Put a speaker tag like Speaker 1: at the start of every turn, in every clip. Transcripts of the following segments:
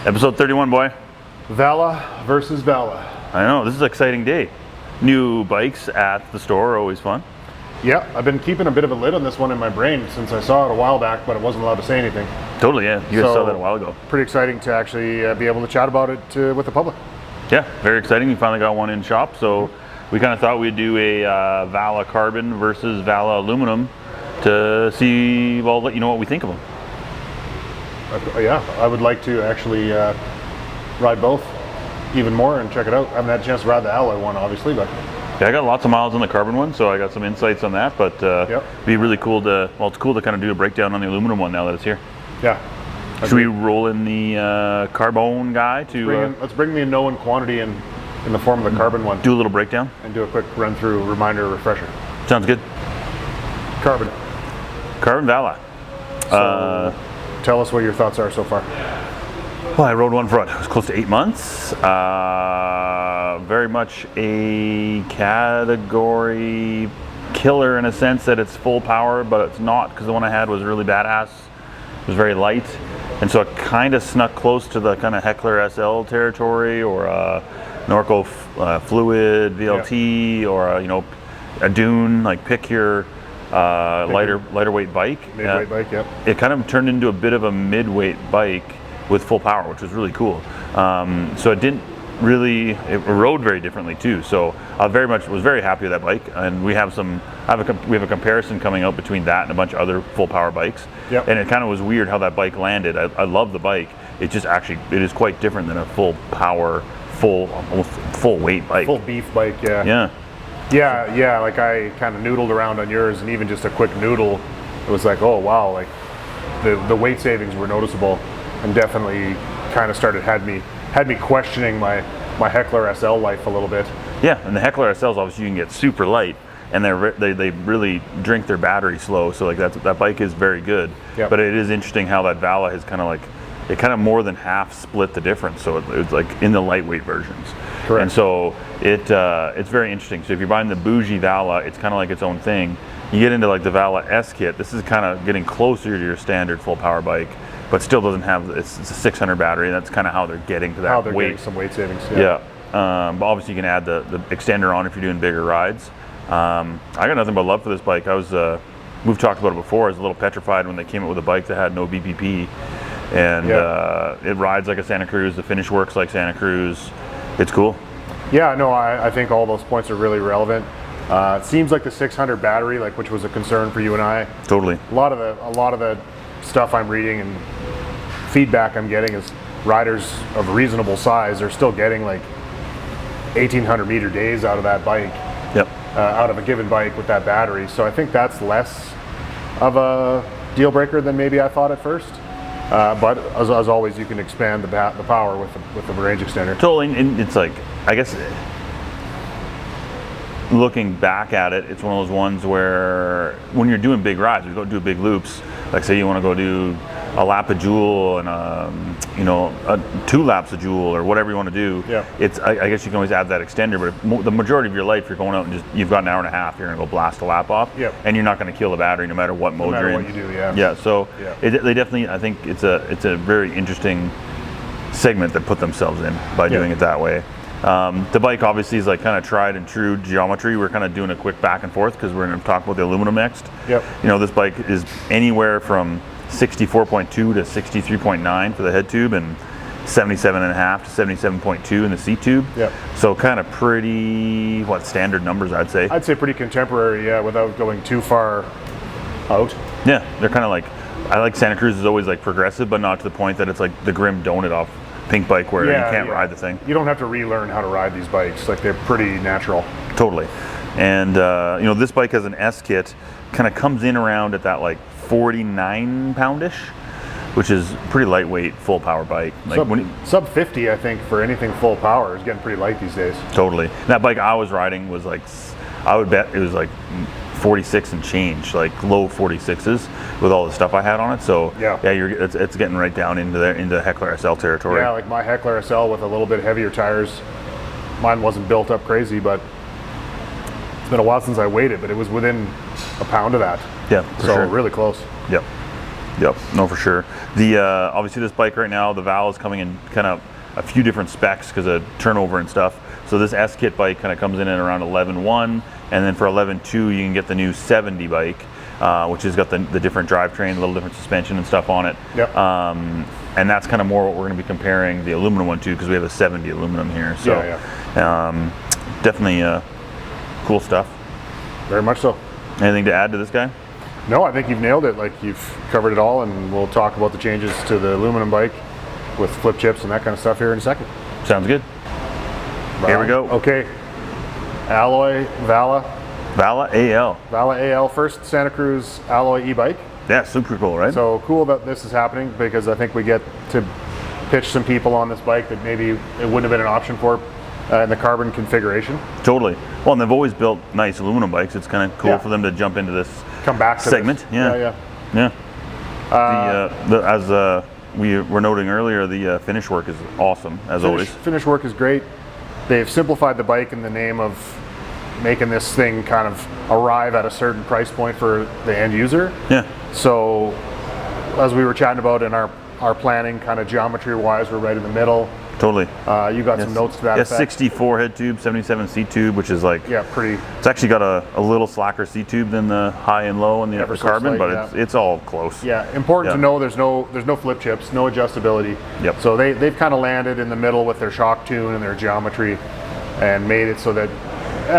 Speaker 1: Episode 31, boy.
Speaker 2: Vala versus Vala.
Speaker 1: I know, this is an exciting day. New bikes at the store are always fun.
Speaker 2: Yeah, I've been keeping a bit of a lid on this one in my brain since I saw it a while back, but I wasn't allowed to say anything.
Speaker 1: Totally, yeah. You guys saw that a while ago.
Speaker 2: Pretty exciting to actually be able to chat about it with the public.
Speaker 1: Yeah, very exciting. We finally got one in shop, so we kind of thought we'd do a Vala Carbon versus Vala Aluminum to see, well, let you know what we think of them.
Speaker 2: Yeah, I would like to actually ride both even more and check it out. I haven't had a chance to ride the alloy one, obviously, but
Speaker 1: yeah, I got lots of miles on the carbon one, so I got some insights on that. But
Speaker 2: yep.
Speaker 1: It'd be really cool to, well, it's cool to kind of do a breakdown on the aluminum one now that it's here.
Speaker 2: Yeah.
Speaker 1: Should we roll in the carbon guy to?
Speaker 2: Let's bring the known quantity in the form of the carbon one.
Speaker 1: Do a little breakdown
Speaker 2: and do a quick run through, reminder, refresher.
Speaker 1: Sounds good.
Speaker 2: Carbon
Speaker 1: Vala.
Speaker 2: So, tell us what your thoughts are so far.
Speaker 1: Well, I rode one for it was close to 8 months. Very much a category killer in a sense that it's full power, but it's not, because the one I had was really badass. It was very light, and so it kind of snuck close to the kind of Heckler SL territory, or Norco Fluid VLT, or a Dune. Like, pick your lighter weight bike.
Speaker 2: Mid-weight bike, yep.
Speaker 1: It kind of turned into a bit of a mid-weight bike with full power, which was really cool. So it didn't really, it rode very differently too. So I was very happy with that bike, and we have a comparison coming out between that and a bunch of other full power bikes.
Speaker 2: Yep.
Speaker 1: And it kind of was weird how that bike landed. I love the bike. It just actually, it is quite different than a full power, almost full weight bike.
Speaker 2: Full beef bike, yeah.
Speaker 1: Yeah.
Speaker 2: Yeah, like I kind of noodled around on yours, and even just a quick noodle, it was like, oh wow, like the weight savings were noticeable, and definitely kind of had me questioning my Heckler SL life a little bit.
Speaker 1: Yeah, and the Heckler SLs, obviously you can get super light, and they really drink their battery slow, so like that bike is very good.
Speaker 2: Yep.
Speaker 1: But it is interesting how that Vala has kind of more than half split the difference, so it's like in the lightweight versions.
Speaker 2: Correct.
Speaker 1: And so it's very interesting. So if you're buying the bougie Vala, it's kind of like its own thing. You get into like the Vala S kit, this is kind of getting closer to your standard full power bike, but still doesn't have, it's a 600 battery, and that's kind of how they're getting to that
Speaker 2: how they're
Speaker 1: weight.
Speaker 2: getting some weight savings.
Speaker 1: Yeah. But obviously you can add the extender on if you're doing bigger rides. I got nothing but love for this bike. We've talked about it before. I was a little petrified when they came out with a bike that had no BPP, and it rides like a Santa Cruz. The finish works like Santa Cruz. It's cool.
Speaker 2: Yeah, no, I think all those points are really relevant. It seems like the 600 battery, which was a concern for you and I.
Speaker 1: Totally.
Speaker 2: A lot of the stuff I'm reading and feedback I'm getting is riders of reasonable size are still getting like 1,800 meter days out of that bike.
Speaker 1: Yep.
Speaker 2: Out of a given bike with that battery. So I think that's less of a deal breaker than maybe I thought at first. But as always, you can expand the power with the range extender.
Speaker 1: Totally, and it's like, I guess, looking back at it, it's one of those ones where when you're doing big rides, you go do big loops, like say you want to go do a lap of Joule and 2 laps of Joule or whatever you want to do.
Speaker 2: Yeah.
Speaker 1: I guess you can always add that extender, but the majority of your life you're going out and you've got an hour and a half, you're going to go blast a lap off.
Speaker 2: Yep.
Speaker 1: And you're not going to kill the battery no matter what mode you're in.
Speaker 2: No matter what you do, yeah.
Speaker 1: Yeah, so
Speaker 2: yeah.
Speaker 1: They definitely, I think it's a very interesting segment that put themselves in by doing it that way. The bike obviously is like kind of tried and true geometry. We're kind of doing a quick back and forth because we're going to talk about the aluminum next.
Speaker 2: Yep.
Speaker 1: This bike is anywhere from 64.2 to 63.9 for the head tube, and 77.5 to 77.2 in the seat tube.
Speaker 2: Yep.
Speaker 1: So kind of pretty, standard numbers, I'd say.
Speaker 2: I'd say pretty contemporary, yeah, without going too far out.
Speaker 1: Yeah, they're kind of like, I like Santa Cruz is always like progressive, but not to the point that it's like the grim donut off pink bike where you can't ride the thing.
Speaker 2: You don't have to relearn how to ride these bikes. Like, they're pretty natural.
Speaker 1: Totally. And this bike has an S kit, kind of comes in around at that like 49 poundish, which is pretty lightweight full power bike. Like
Speaker 2: sub 50, I think, for anything full power is getting pretty light these days.
Speaker 1: Totally. That bike I was riding was like, I would bet it was like 46 and change, like low 46s with all the stuff I had on it. So it's getting right down into Heckler SL territory.
Speaker 2: Yeah, like my Heckler SL with a little bit heavier tires. Mine wasn't built up crazy, but it's been a while since I weighed it, but it was within a pound of that.
Speaker 1: Yeah, for sure.
Speaker 2: Really close.
Speaker 1: Yep. Yep, no, for sure. The obviously this bike right now, the Vala is coming in kind of a few different specs because of turnover and stuff. So this S-Kit bike kind of comes in at around 11.1, and then for 11.2 you can get the new 70 bike, which has got the different drivetrain, a little different suspension and stuff on it.
Speaker 2: Yep.
Speaker 1: And that's kind of more what we're going to be comparing the aluminum one to, because we have a 70 aluminum here. So definitely cool stuff.
Speaker 2: Very much so.
Speaker 1: Anything to add to this guy?
Speaker 2: No, I think you've nailed it. Like, you've covered it all, and we'll talk about the changes to the aluminum bike with flip chips and that kind of stuff here in a second.
Speaker 1: Sounds good. Here we go.
Speaker 2: Okay. Alloy Vala.
Speaker 1: Vala AL.
Speaker 2: Vala AL, first Santa Cruz alloy e-bike.
Speaker 1: Yeah, super cool, right?
Speaker 2: So cool that this is happening, because I think we get to pitch some people on this bike that maybe it wouldn't have been an option for in the carbon configuration.
Speaker 1: Totally. Well, and they've always built nice aluminum bikes. It's kind of cool for them to jump into this segment. Yeah. As we were noting earlier, the finish work is awesome, as always.
Speaker 2: Finish work is great. They've simplified the bike in the name of making this thing kind of arrive at a certain price point for the end user.
Speaker 1: Yeah.
Speaker 2: So, as we were chatting about in our planning, kind of geometry-wise, we're right in the middle.
Speaker 1: Totally.
Speaker 2: You got some notes to that effect.
Speaker 1: 64 head tube, 77 seat tube, which is like,
Speaker 2: pretty.
Speaker 1: It's actually got a little slacker seat tube than the high and low and the upper carbon, but it's all close.
Speaker 2: Yeah, important to know there's no flip chips, no adjustability.
Speaker 1: Yep.
Speaker 2: So they've kind of landed in the middle with their shock tune and their geometry, and made it so that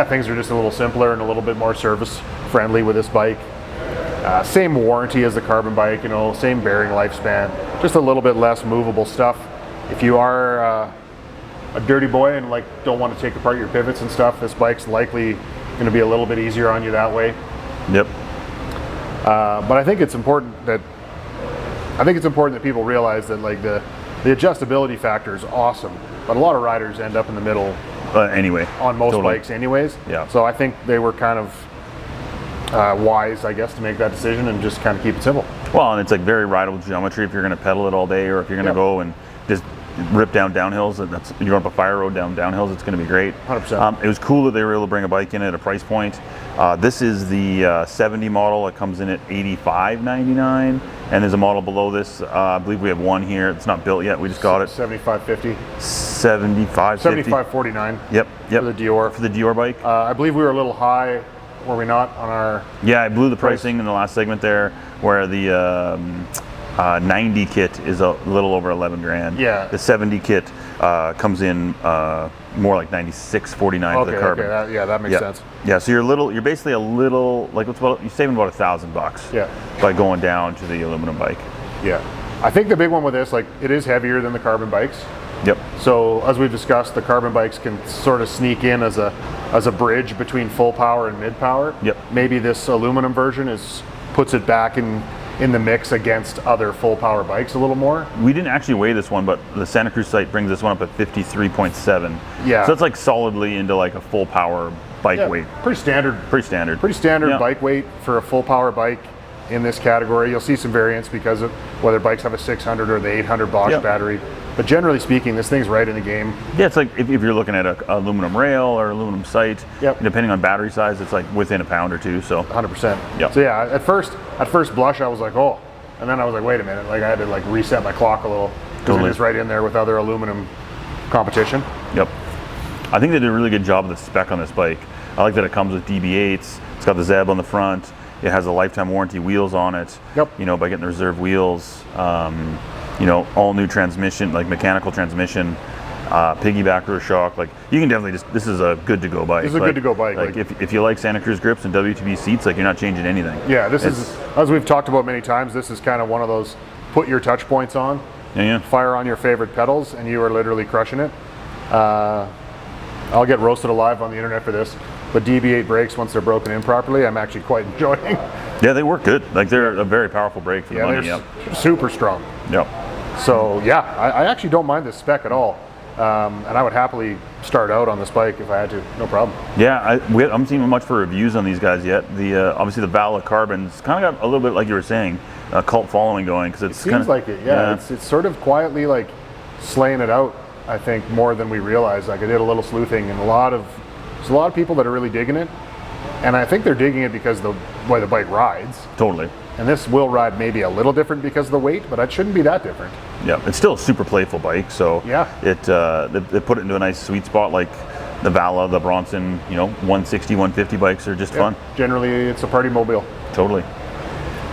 Speaker 2: things are just a little simpler and a little bit more service friendly with this bike. Same warranty as the carbon bike, same bearing lifespan, just a little bit less movable stuff. If you are a dirty boy and don't want to take apart your pivots and stuff, this bike's likely going to be a little bit easier on you that way.
Speaker 1: Yep.
Speaker 2: But I think it's important that people realize that the adjustability factor is awesome, but a lot of riders end up in the middle
Speaker 1: anyway
Speaker 2: on most bikes anyways.
Speaker 1: Yeah.
Speaker 2: So I think they were kind of wise, I guess, to make that decision and just kind of keep it simple.
Speaker 1: Well, and it's like very rideable geometry if you're going to pedal it all day, or if you're going to go and just rip down downhills, and you're up a fire road down downhills, it's going to be great.
Speaker 2: 100%.
Speaker 1: It was cool that they were able to bring a bike in at a price point. This is the 70 model. It comes in at $85.99, and there's a model below this. I believe we have one here. It's not built yet. We just got it.
Speaker 2: $75.50.
Speaker 1: $75.49. Yep.
Speaker 2: For the Dior.
Speaker 1: For the Dior bike.
Speaker 2: I believe we were a little high, were we not, on our?
Speaker 1: Yeah, I blew the pricing in the last segment there, where the 90 kit is a little over 11 grand.
Speaker 2: Yeah.
Speaker 1: The 70 kit comes in more like 96.49 for the carbon.
Speaker 2: Okay, that makes sense.
Speaker 1: Yeah, so you're basically a little, you're saving about $1,000.
Speaker 2: Yeah.
Speaker 1: By going down to the aluminum bike.
Speaker 2: Yeah. I think the big one with this, it is heavier than the carbon bikes.
Speaker 1: Yep.
Speaker 2: So as we've discussed, the carbon bikes can sort of sneak in as a bridge between full power and mid power.
Speaker 1: Yep.
Speaker 2: Maybe this aluminum version puts it back in the mix against other full power bikes a little more.
Speaker 1: We didn't actually weigh this one, but the Santa Cruz site brings this one up at 53.7.
Speaker 2: Yeah.
Speaker 1: So it's solidly into a full power bike weight.
Speaker 2: Pretty standard bike weight for a full power bike in this category. You'll see some variance because of whether bikes have a 600 or the 800 Bosch battery. But generally speaking, this thing's right in the game.
Speaker 1: Yeah, it's if you're looking at an aluminum rail or aluminum sight, depending on battery size, it's within a pound or two. So
Speaker 2: 100%.
Speaker 1: Yep.
Speaker 2: So yeah, at first blush, I was like, oh, and then I was like, wait a minute, I had to reset my clock a little, because it is right in there with other aluminum competition.
Speaker 1: Yep. I think they did a really good job of the spec on this bike. I like that it comes with DB8s. It's got the Zeb on the front. It has a lifetime warranty wheels on it.
Speaker 2: Yep.
Speaker 1: By getting the reserve wheels. All new transmission, mechanical transmission, piggyback rear shock. You can definitely this is a good to go bike.
Speaker 2: This is a good to go bike.
Speaker 1: If you like Santa Cruz grips and WTB seats, you're not changing anything.
Speaker 2: Yeah, this is, as we've talked about many times, this is kind of one of those put your touch points on, fire on your favorite pedals, and you are literally crushing it. I'll get roasted alive on the internet for this, but DB8 brakes, once they're broken in properly, I'm actually quite enjoying.
Speaker 1: Yeah, they work good. They're a very powerful brake for the money.
Speaker 2: They're super strong.
Speaker 1: Yep.
Speaker 2: So I actually don't mind this spec at all, and I would happily start out on this bike if I had to, no problem.
Speaker 1: Yeah, I haven't seen much for reviews on these guys yet. The obviously the Vala Carbon's kind of got a little bit, like you were saying, a cult following going, because it
Speaker 2: seems like it. Yeah. It's sort of quietly slaying it out. I think more than we realized. I did a little sleuthing, and there's a lot of people that are really digging it, and I think they're digging it because the way the bike rides.
Speaker 1: Totally.
Speaker 2: And this will ride maybe a little different because of the weight, but it shouldn't be that different.
Speaker 1: Yeah, it's still a super playful bike. So
Speaker 2: Yeah.
Speaker 1: they put it into a nice sweet spot, like the Vala, the Bronson, 160, 150 bikes are just fun.
Speaker 2: Generally, it's a party mobile.
Speaker 1: Totally.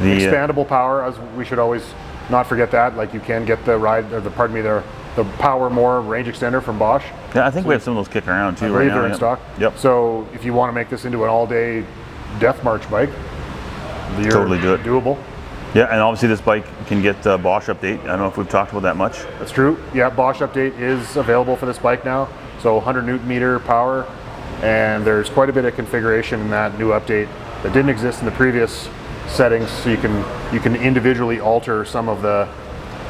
Speaker 2: Expandable power, as we should always not forget that. Like you can get the Power More range extender from Bosch.
Speaker 1: Yeah, I think we have some of those kicking around too.
Speaker 2: I
Speaker 1: Right
Speaker 2: believe
Speaker 1: now.
Speaker 2: they're in stock.
Speaker 1: Yep.
Speaker 2: So if you want to make this into an all-day death march bike, you're
Speaker 1: Totally do it.
Speaker 2: doable.
Speaker 1: Yeah, and obviously this bike can get Bosch update. I don't know if we've talked about that much.
Speaker 2: That's true. Yeah, Bosch update is available for this bike now. So 100 Newton meter power, and there's quite a bit of configuration in that new update that didn't exist in the previous settings. So you can individually alter some of the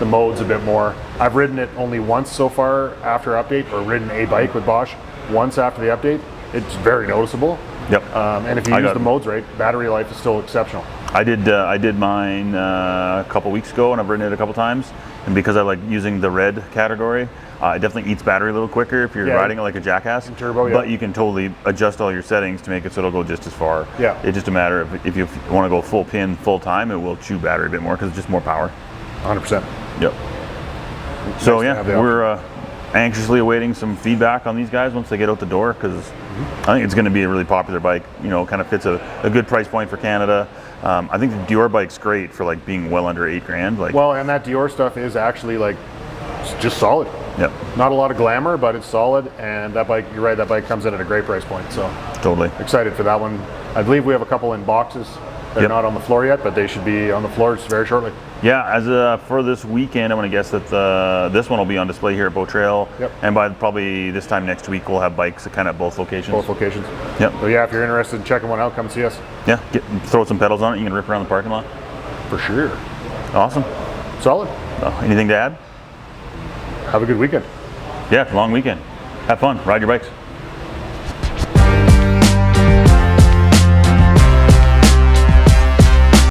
Speaker 2: modes a bit more. I've ridden it only once so far after update, or ridden a bike with Bosch once after the update. It's very noticeable.
Speaker 1: Yep.
Speaker 2: And if you use the modes right, battery life is still exceptional.
Speaker 1: I did mine a couple weeks ago, and I've ridden it a couple times. And because I like using the red category, it definitely eats battery a little quicker if you're riding it like a jackass.
Speaker 2: Turbo, yeah.
Speaker 1: But you can totally adjust all your settings to make it so it'll go just as far.
Speaker 2: Yeah.
Speaker 1: It's just a matter of if you want to go full pin, full time, it will chew battery a bit more because it's just more power.
Speaker 2: 100%.
Speaker 1: Yep. So
Speaker 2: Nice to have the
Speaker 1: we're anxiously awaiting some feedback on these guys once they get out the door, because I think it's going to be a really popular bike. Kind of fits a good price point for Canada. I think the Dior bike's great for like being well under $8,000. Like,
Speaker 2: well, and that Dior stuff is actually like just solid.
Speaker 1: Yep.
Speaker 2: Not a lot of glamour, but it's solid. And that bike, you're right, that bike comes in at a great price point. So
Speaker 1: totally
Speaker 2: excited for that one. I believe we have a couple in boxes. They're not on the floor yet, but they should be on the floors very shortly.
Speaker 1: Yeah, as for this weekend, I'm going to guess that this one will be on display here at Bow Trail.
Speaker 2: Yep.
Speaker 1: And by probably this time next week, we'll have bikes kind of at both locations.
Speaker 2: Both locations.
Speaker 1: Yep.
Speaker 2: So yeah, if you're interested in checking one out, come see us.
Speaker 1: Yeah, throw some pedals on it. You can rip around the parking lot.
Speaker 2: For sure.
Speaker 1: Awesome.
Speaker 2: Solid.
Speaker 1: Anything to add?
Speaker 2: Have a good weekend.
Speaker 1: Yeah, long weekend. Have fun. Ride your bikes.